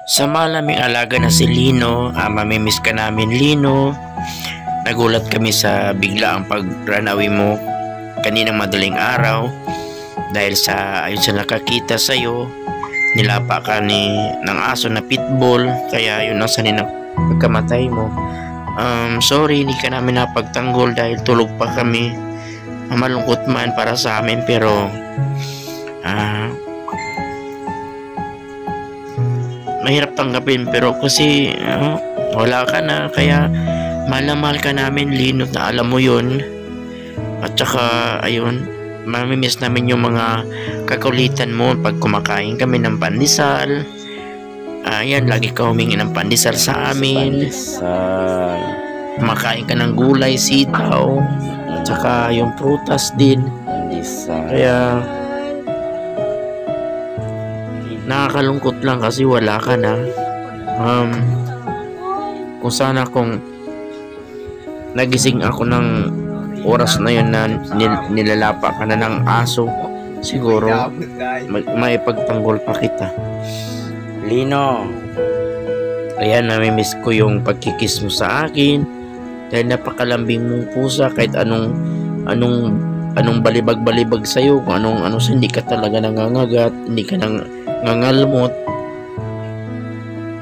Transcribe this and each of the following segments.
Sa malaming alaga na si Lino, mamimiss ka namin Lino. Nagulat kami sa biglaang pag-run away mo kaninang madaling araw dahil sa ayun sa nakakita sa'yo, nilapa ka ng aso na pitbull, kaya yun ang sanay ng pagkamatay mo. Sorry, hindi ka namin napagtanggol dahil tulog pa kami. Malungkot man para sa amin, pero mahirap tanggapin, pero kasi wala ka na, kaya mahal na mahal ka namin Lino, na alam mo yun. At saka ayun, mamimiss namin yung mga kakulitan mo pag kumakain kami ng pandesal. Ayan, lagi ka humingi ng pandesal sa amin. Kumakain ka ng gulay, sitaw, at saka yung prutas din. Kaya nakakalungkot lang kasi wala ka na. Kung sana kung nagising ako ng oras na yun na nilalapa ka na ng aso, siguro may pagtanggol pa kita. Lino, ayan, namimiss ko yung pagkikis mo sa akin dahil napakalambing mong pusa. Kahit anong balibag-balibag sa'yo, kung anong hindi ka talaga nangangagat, hindi ka nangangalmot.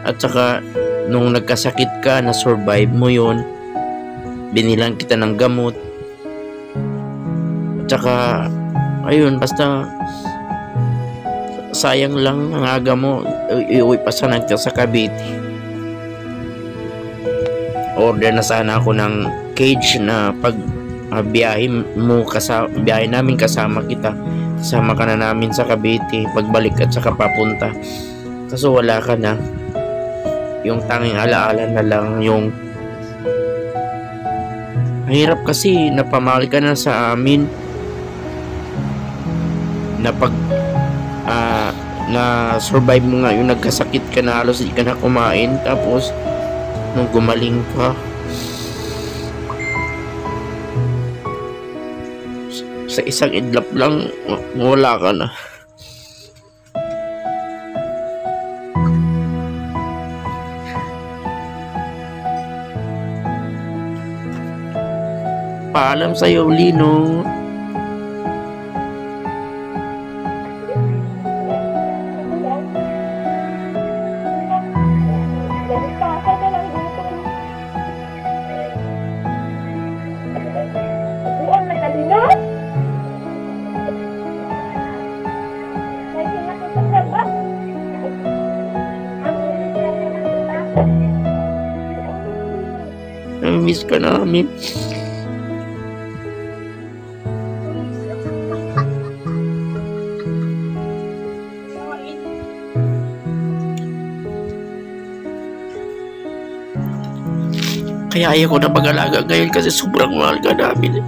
At saka nung nagkasakit ka, na-survive mo yun, binilang kita ng gamot. At saka ayun, basta sayang lang ang aga mo, iuwi pa sana ka sa Cavite. Order na sana ako ng cage na pag biyahe namin kasama kita, kasama ka na namin sa Cavite pagbalik at saka papunta. Kaso wala ka na. Yung tanging alaala na lang yung mahirap kasi napamahal ka na sa amin, na pag na survive mo nga yung nagkasakit ka na halos hindi ka na kumain, tapos nung gumaling ka sa isang idlap lang wala ka na. Paalam sa'yo Lino. Miss ka namin. Kaya ayaw ko na mag-alaga ngayon kasi sobrang mahal ka namin.